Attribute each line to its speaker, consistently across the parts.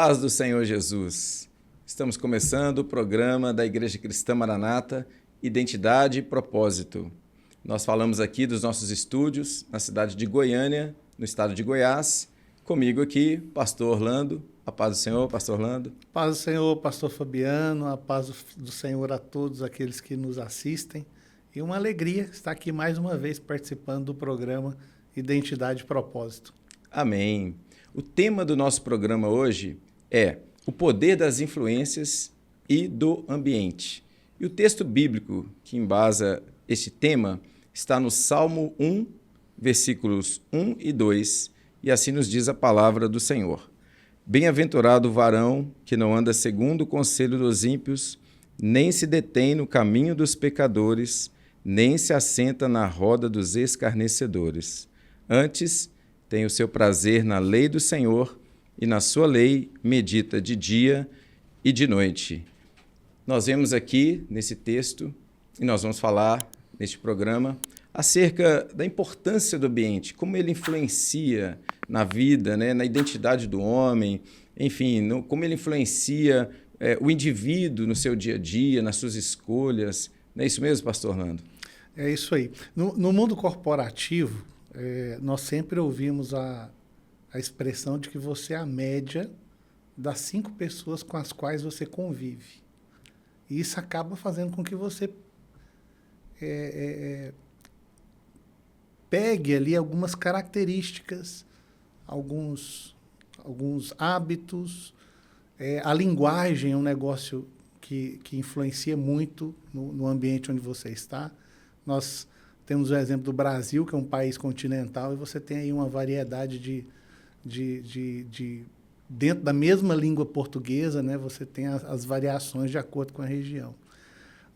Speaker 1: paz do Senhor Jesus. Estamos começando o programa da Igreja Cristã Maranata, Identidade e Propósito. Nós falamos aqui dos nossos estúdios na cidade de Goiânia, no estado de Goiás. Comigo aqui, pastor Orlando. A paz do Senhor, pastor Orlando.
Speaker 2: Paz do Senhor, pastor Fabiano. A paz do Senhor a todos aqueles que nos assistem. E uma alegria estar aqui mais uma vez participando do programa Identidade e Propósito.
Speaker 1: Amém. O tema do nosso programa hoje é o poder das influências e do ambiente. E o texto bíblico que embasa este tema está no Salmo 1, versículos 1 e 2, e assim nos diz a palavra do Senhor. Bem-aventurado o varão que não anda segundo o conselho dos ímpios, nem se detém no caminho dos pecadores, nem se assenta na roda dos escarnecedores. Antes, tem o seu prazer na lei do Senhor, e na sua lei medita de dia e de noite. Nós vemos aqui nesse texto, e nós vamos falar neste programa, acerca da importância do ambiente, como ele influencia na vida, né, na identidade do homem, enfim, como ele influencia o indivíduo no seu dia a dia, nas suas escolhas. Não é isso mesmo, pastor Orlando?
Speaker 2: É isso aí. No mundo corporativo, nós sempre ouvimos a expressão de que você é a média das 5 pessoas com as quais você convive. E isso acaba fazendo com que você pegue ali algumas características, alguns hábitos. A linguagem é um negócio que influencia muito no ambiente onde você está. Nós temos o exemplo do Brasil, que é um país continental, e você tem aí uma variedade de dentro da mesma língua portuguesa, né, você tem as variações de acordo com a região.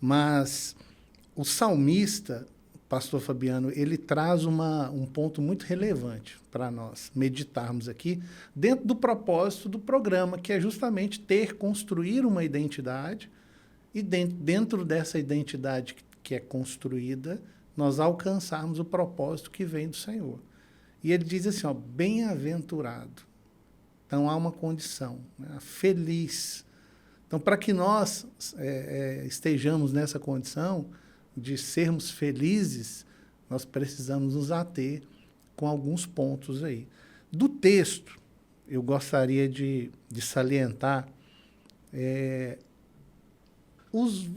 Speaker 2: Mas o salmista, pastor Fabiano, ele traz um ponto muito relevante para nós meditarmos aqui, dentro do propósito do programa, que é justamente construir uma identidade, e dentro dessa identidade que é construída, nós alcançarmos o propósito que vem do Senhor. E ele diz assim, ó, bem-aventurado. Então, há uma condição, né, feliz. Então, para que nós estejamos nessa condição de sermos felizes, nós precisamos nos ater com alguns pontos aí. Do texto, eu gostaria de salientar os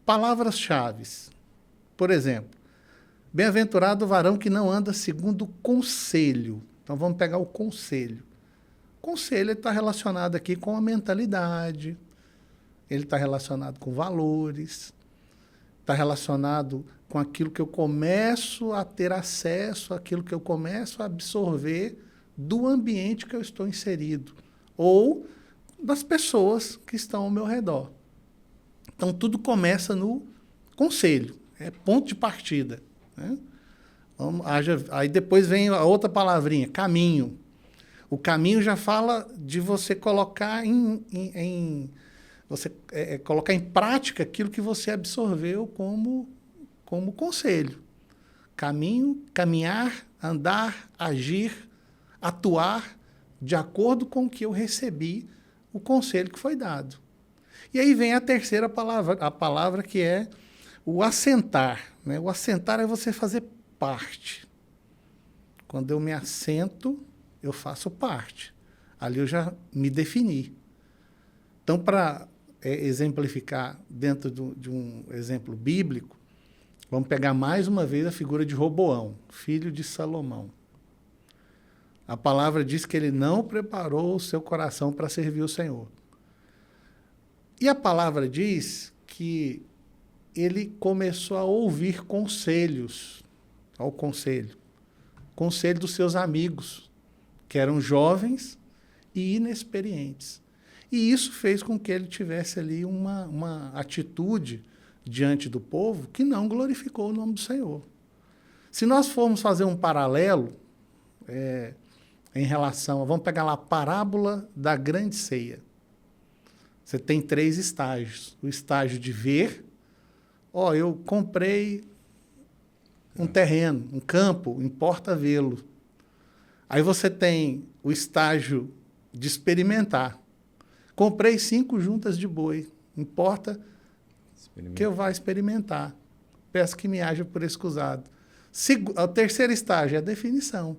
Speaker 2: palavras-chave. Por exemplo, bem-aventurado o varão que não anda segundo o conselho. Então, vamos pegar o conselho. O conselho está relacionado aqui com a mentalidade, ele está relacionado com valores, está relacionado com aquilo que eu começo a ter acesso, aquilo que eu começo a absorver do ambiente que eu estou inserido, ou das pessoas que estão ao meu redor. Então, tudo começa no conselho, é ponto de partida, né? Aí depois vem a outra palavrinha, caminho. O caminho já fala de você colocar colocar em prática aquilo que você absorveu como conselho. Caminho, caminhar, andar, agir, atuar de acordo com o que eu recebi, o conselho que foi dado. E aí vem a terceira palavra, a palavra que é o assentar, né? O assentar é você fazer parte. Quando eu me assento, eu faço parte. Ali eu já me defini. Então, para exemplificar dentro de um exemplo bíblico, vamos pegar mais uma vez a figura de Roboão, filho de Salomão. A palavra diz que ele não preparou o seu coração para servir o Senhor. E a palavra diz que ele começou a ouvir conselhos, ao conselho dos seus amigos, que eram jovens e inexperientes. E isso fez com que ele tivesse ali uma atitude diante do povo que não glorificou o nome do Senhor. Se nós formos fazer um paralelo em relação vamos pegar lá a parábola da grande ceia. Você tem 3 estágios. O estágio de ver, eu comprei um terreno, um campo, importa vê-lo. Aí você tem o estágio de experimentar. Comprei 5 juntas de boi. Importa que eu vá experimentar. Peço que me haja por escusado. O terceiro estágio é a definição.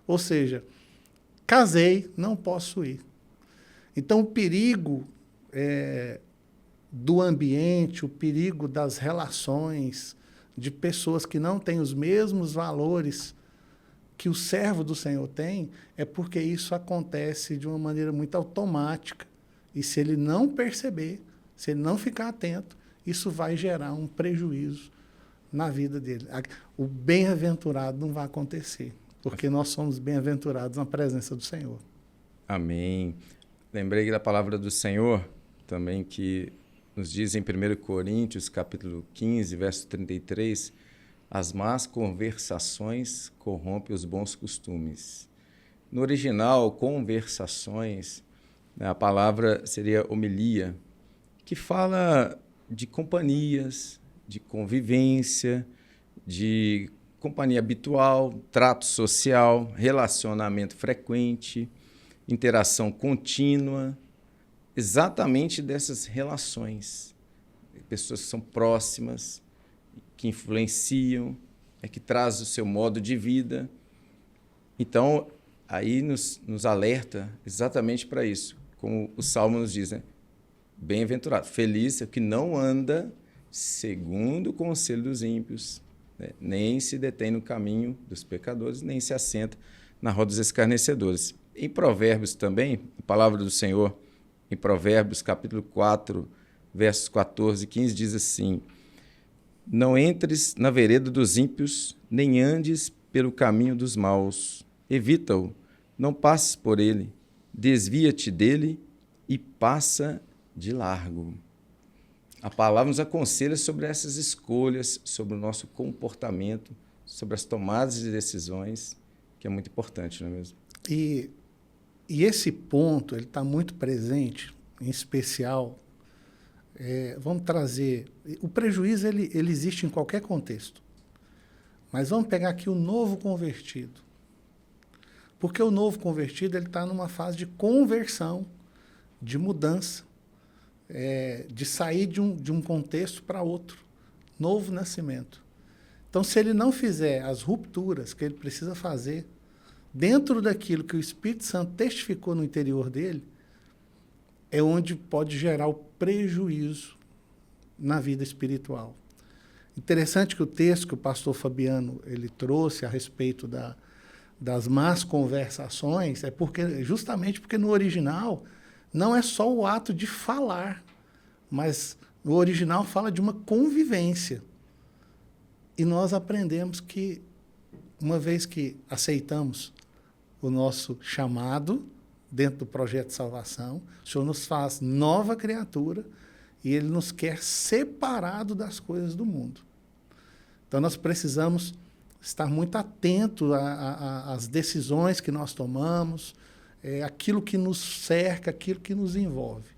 Speaker 2: Ou seja, casei, não posso ir. Então, o perigo do ambiente, o perigo das relações de pessoas que não têm os mesmos valores que o servo do Senhor tem, é porque isso acontece de uma maneira muito automática. E se ele não perceber, se ele não ficar atento, isso vai gerar um prejuízo na vida dele. O bem-aventurado não vai acontecer, porque nós somos bem-aventurados na presença do Senhor.
Speaker 1: Amém. Lembrei da palavra do Senhor também, que nos diz em 1 Coríntios, capítulo 15, verso 33, as más conversações corrompem os bons costumes. No original, conversações, a palavra seria homilia, que fala de companhias, de convivência, de companhia habitual, trato social, relacionamento frequente, interação contínua, exatamente dessas relações. Pessoas que são próximas, que influenciam, que trazem o seu modo de vida. Então, aí nos alerta exatamente para isso. Como o Salmo nos diz, né? Bem-aventurado, feliz é o que não anda segundo o conselho dos ímpios, né? Nem se detém no caminho dos pecadores, nem se assenta na roda dos escarnecedores. Em Provérbios também, a palavra do Senhor, em Provérbios, capítulo 4, versos 14 e 15, diz assim: não entres na vereda dos ímpios, nem andes pelo caminho dos maus. Evita-o, não passes por ele. Desvia-te dele e passa de largo. A palavra nos aconselha sobre essas escolhas, sobre o nosso comportamento, sobre as tomadas de decisões, que é muito importante, não é mesmo?
Speaker 2: E esse ponto ele está muito presente, em especial. Vamos trazer... O prejuízo ele existe em qualquer contexto. Mas vamos pegar aqui o novo convertido. Porque o novo convertido está numa fase de conversão, de mudança, de sair de um contexto para outro. Novo nascimento. Então, se ele não fizer as rupturas que ele precisa fazer, dentro daquilo que o Espírito Santo testificou no interior dele, é onde pode gerar o prejuízo na vida espiritual. Interessante que o texto que o pastor Fabiano ele trouxe a respeito das más conversações, justamente porque no original não é só o ato de falar, mas no original fala de uma convivência. E nós aprendemos que, uma vez que aceitamos o nosso chamado dentro do projeto de salvação, o Senhor nos faz nova criatura e Ele nos quer separado das coisas do mundo. Então, nós precisamos estar muito atentos às decisões que nós tomamos, aquilo que nos cerca, aquilo que nos envolve.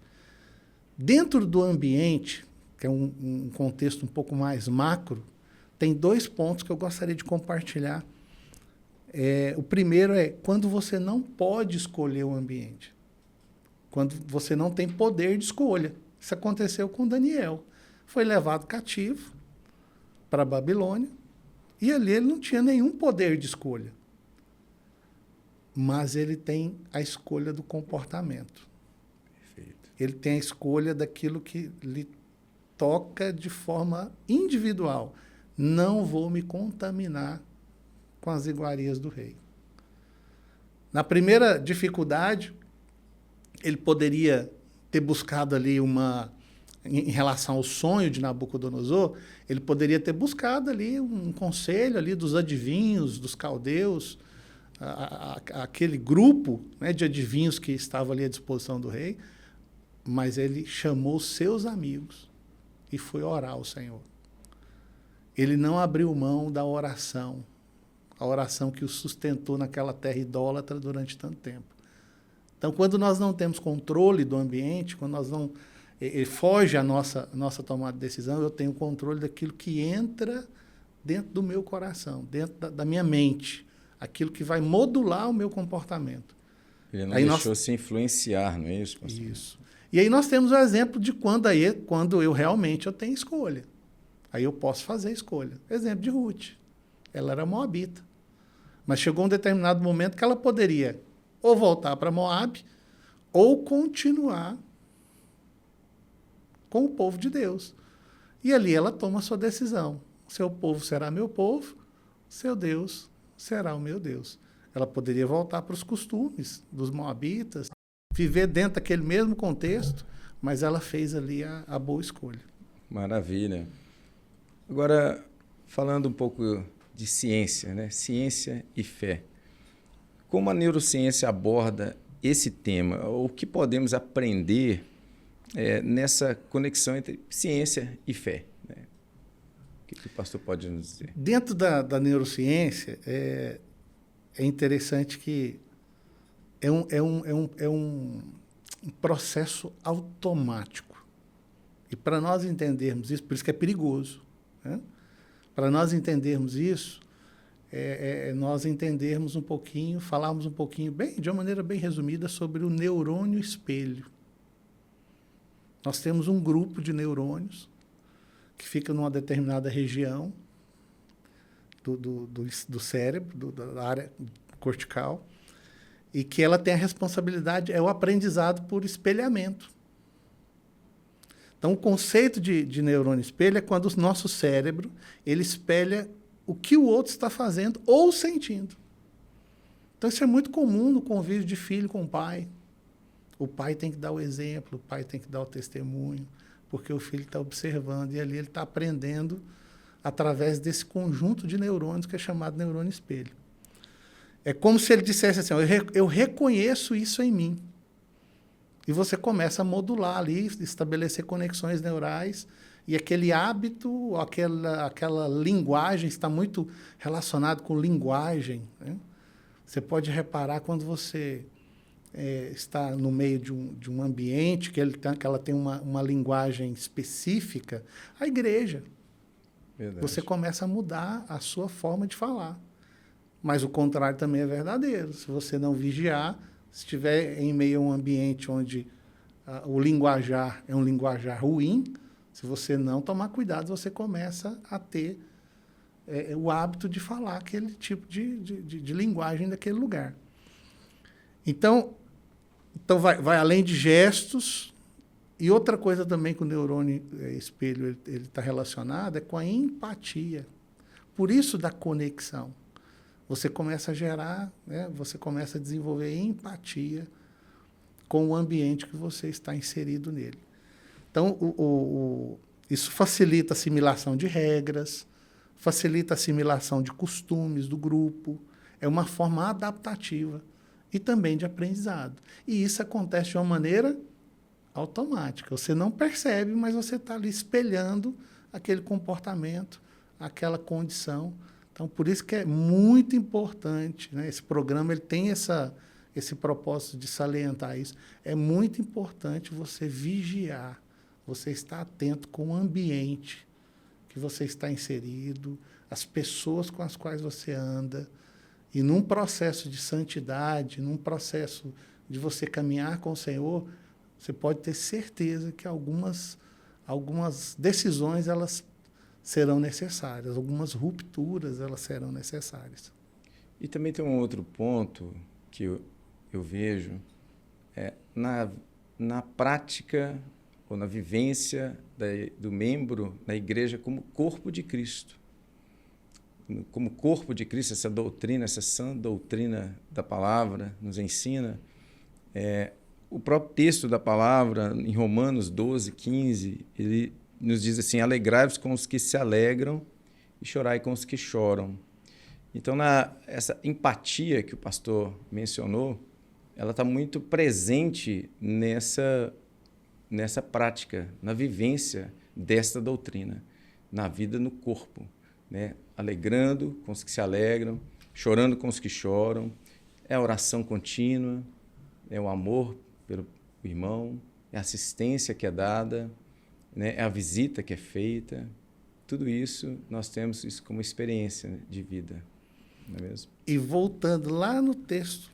Speaker 2: Dentro do ambiente, que é um contexto um pouco mais macro, tem 2 pontos que eu gostaria de compartilhar. O primeiro é quando você não pode escolher o ambiente. Quando você não tem poder de escolha. Isso aconteceu com Daniel. Foi levado cativo para a Babilônia e ali ele não tinha nenhum poder de escolha. Mas ele tem a escolha do comportamento. Perfeito. Ele tem a escolha daquilo que lhe toca de forma individual. Não vou me contaminar com as iguarias do rei. Na primeira dificuldade, ele poderia ter buscado ali em relação ao sonho de Nabucodonosor, ele poderia ter buscado ali um conselho ali dos adivinhos, dos caldeus, aquele grupo, né, de adivinhos que estava ali à disposição do rei, mas ele chamou seus amigos e foi orar ao Senhor. Ele não abriu mão da oração, a oração que o sustentou naquela terra idólatra durante tanto tempo. Então, quando nós não temos controle do ambiente, quando nós não foge a nossa tomada de decisão, eu tenho controle daquilo que entra dentro do meu coração, dentro da minha mente, aquilo que vai modular o meu comportamento.
Speaker 1: Ele não deixou se influenciar, não é isso, pastor?
Speaker 2: Isso. E aí nós temos o exemplo de quando eu realmente tenho escolha. Aí eu posso fazer a escolha. Exemplo de Ruth. Ela era moabita. Mas chegou um determinado momento que ela poderia ou voltar para Moabe ou continuar com o povo de Deus. E ali ela toma a sua decisão. Seu povo será meu povo, seu Deus será o meu Deus. Ela poderia voltar para os costumes dos moabitas, viver dentro daquele mesmo contexto, mas ela fez ali a boa escolha.
Speaker 1: Maravilha. Agora, falando um pouco de ciência, né? Ciência e fé. Como a neurociência aborda esse tema? O que podemos aprender nessa conexão entre ciência e fé? Né? O que o pastor pode nos dizer?
Speaker 2: Dentro da neurociência, é interessante que é um processo automático. E para nós entendermos isso, por isso que é perigoso, né? Para nós entendermos isso, nós entendermos um pouquinho, falarmos um pouquinho, de uma maneira bem resumida, sobre o neurônio espelho. Nós temos um grupo de neurônios que fica numa determinada região do cérebro, da área cortical, e que ela tem a responsabilidade, é o aprendizado por espelhamento. Então, o conceito de neurônio espelho é quando o nosso cérebro ele espelha o que o outro está fazendo ou sentindo. Então, isso é muito comum no convívio de filho com o pai. O pai tem que dar o exemplo, o pai tem que dar o testemunho, porque o filho está observando e ali ele está aprendendo através desse conjunto de neurônios que é chamado neurônio espelho. É como se ele dissesse assim, eu reconheço isso em mim. E você começa a modular ali, estabelecer conexões neurais, e aquele hábito, aquela linguagem, está muito relacionado com linguagem, né? Você pode reparar quando você está no meio de um ambiente que ela tem uma linguagem específica, a igreja. Verdade. Você começa a mudar a sua forma de falar. Mas o contrário também é verdadeiro. Se você não vigiar, se estiver em meio a um ambiente onde o linguajar é um linguajar ruim, se você não tomar cuidado, você começa a ter o hábito de falar aquele tipo de linguagem daquele lugar. Então vai além de gestos. E outra coisa também que o neurônio espelho ele está relacionado é com a empatia. Por isso da conexão. Você começa a gerar, né, você começa a desenvolver empatia com o ambiente que você está inserido nele. Então, isso facilita a assimilação de regras, facilita a assimilação de costumes do grupo, é uma forma adaptativa e também de aprendizado. E isso acontece de uma maneira automática. Você não percebe, mas você está ali espelhando aquele comportamento, aquela condição. Então, por isso que é muito importante, né? Esse programa ele tem esse propósito de salientar isso. É muito importante você vigiar, você estar atento com o ambiente que você está inserido, as pessoas com as quais você anda. E num processo de santidade, num processo de você caminhar com o Senhor, você pode ter certeza que algumas decisões elas serão necessárias, algumas rupturas elas serão necessárias.
Speaker 1: E também tem um outro ponto que eu vejo na prática ou na vivência do membro na igreja como corpo de Cristo. Como corpo de Cristo, essa doutrina, essa sã doutrina da palavra nos ensina. O próprio texto da palavra, em Romanos 12, 15, ele nos diz assim, alegrai-vos com os que se alegram e chorai com os que choram. Então, essa empatia que o pastor mencionou, ela está muito presente nessa prática, na vivência desta doutrina, na vida no corpo, né? Alegrando com os que se alegram, chorando com os que choram, é a oração contínua, é o amor pelo irmão, é a assistência que é dada, né? É a visita que é feita. Tudo isso, nós temos isso como experiência de vida, não é mesmo?
Speaker 2: E voltando lá no texto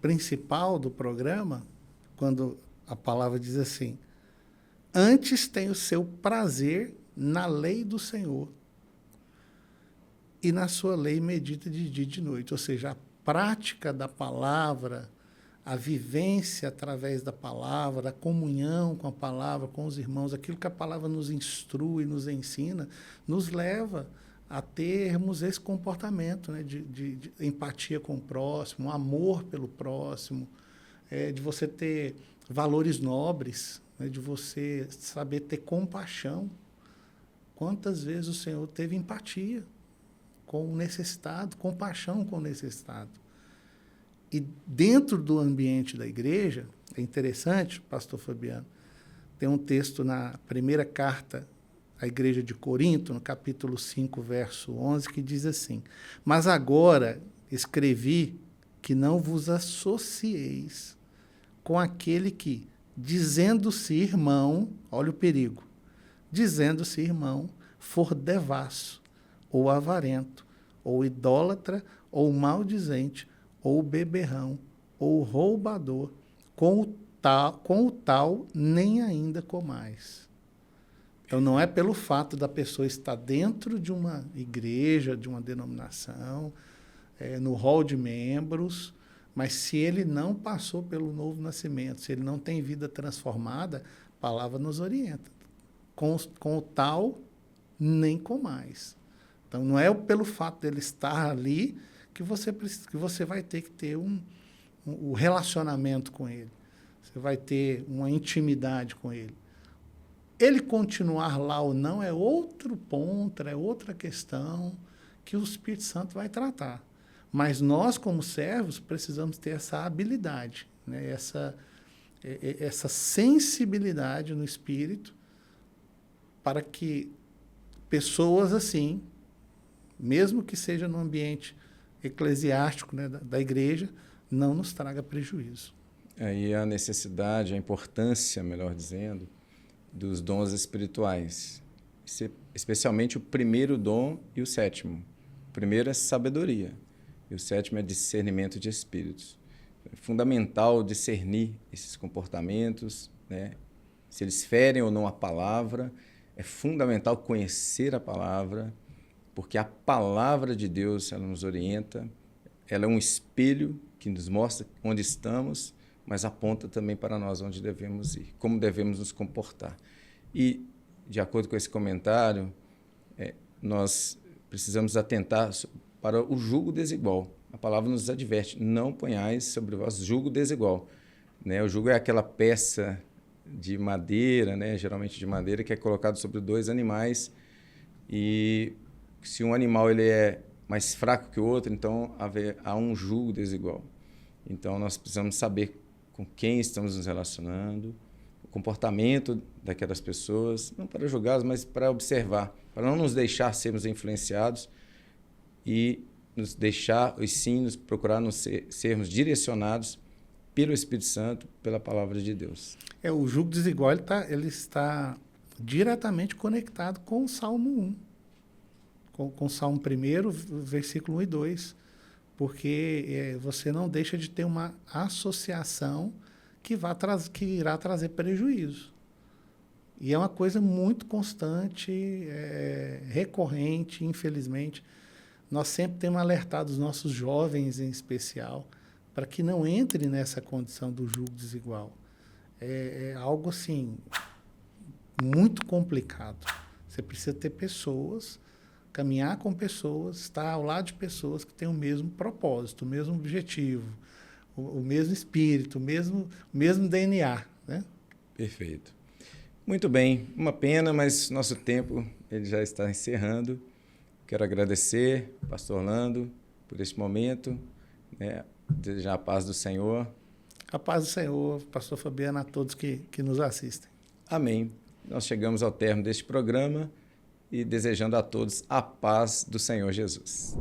Speaker 2: principal do programa, quando a palavra diz assim: antes tem o seu prazer na lei do Senhor, e na sua lei medita de dia e de noite. Ou seja, a prática da palavra, a vivência através da palavra, a comunhão com a palavra, com os irmãos, aquilo que a palavra nos instrui, nos ensina, nos leva a termos esse comportamento, né, de empatia com o próximo, amor pelo próximo, de você ter valores nobres, né, de você saber ter compaixão. Quantas vezes o Senhor teve empatia com o necessitado, compaixão com o necessitado? E dentro do ambiente da igreja, é interessante, pastor Fabiano, tem um texto na primeira carta à igreja de Corinto, no capítulo 5, verso 11, que diz assim: mas agora escrevi que não vos associeis com aquele que, dizendo-se irmão, olha o perigo, dizendo-se irmão, for devasso, ou avarento, ou idólatra, ou maldizente, ou beberrão, ou roubador, com o tal nem ainda comais. Então, não é pelo fato da pessoa estar dentro de uma igreja, de uma denominação, no hall de membros, mas se ele não passou pelo novo nascimento, se ele não tem vida transformada, a palavra nos orienta. Com o tal, nem comais. Então, não é pelo fato dele estar ali que você vai ter que ter um relacionamento com ele. Você vai ter uma intimidade com ele. Ele continuar lá ou não é outro ponto, é outra questão que o Espírito Santo vai tratar. Mas nós, como servos, precisamos ter essa habilidade, né? essa sensibilidade no Espírito, para que pessoas assim, mesmo que seja no ambiente eclesiástico, né, da igreja, não nos traga prejuízo.
Speaker 1: Aí a necessidade, a importância, melhor dizendo, dos dons espirituais, especialmente o primeiro dom e o sétimo. O primeiro é sabedoria e o sétimo é discernimento de espíritos. É fundamental discernir esses comportamentos, né? Se eles ferem ou não a palavra. É fundamental conhecer a palavra, porque a palavra de Deus, ela nos orienta, ela é um espelho que nos mostra onde estamos, mas aponta também para nós onde devemos ir, como devemos nos comportar. E, de acordo com esse comentário, nós precisamos atentar para o jugo desigual. A palavra nos adverte: não ponhais sobre vós jugo desigual. Né? O jugo é aquela peça de madeira, né? Geralmente de madeira, que é colocado sobre dois animais. E se um animal ele é mais fraco que o outro, então há um jugo desigual. Então, nós precisamos saber com quem estamos nos relacionando, o comportamento daquelas pessoas, não para julgá-las, mas para observar, para não nos deixar sermos influenciados e nos deixar, e sim, nos procurar sermos direcionados pelo Espírito Santo, pela palavra de Deus.
Speaker 2: O jugo desigual ele está diretamente conectado com o Salmo 1, com o Salmo 1, versículo 1 e 2, porque você não deixa de ter uma associação que irá trazer prejuízo. E é uma coisa muito constante, recorrente, infelizmente. Nós sempre temos alertado os nossos jovens, em especial, para que não entre nessa condição do jugo desigual. É algo, assim, muito complicado. Você precisa ter pessoas, caminhar com pessoas, estar ao lado de pessoas que têm o mesmo propósito, o mesmo objetivo, o mesmo espírito, o mesmo DNA, né?
Speaker 1: Perfeito. Muito bem. Uma pena, mas nosso tempo ele já está encerrando. Quero agradecer, pastor Orlando, por este momento, né? Desejar a paz do Senhor.
Speaker 2: A paz do Senhor, pastor Fabiano, a todos que nos assistem.
Speaker 1: Amém. Nós chegamos ao término deste programa e desejando a todos a paz do Senhor Jesus.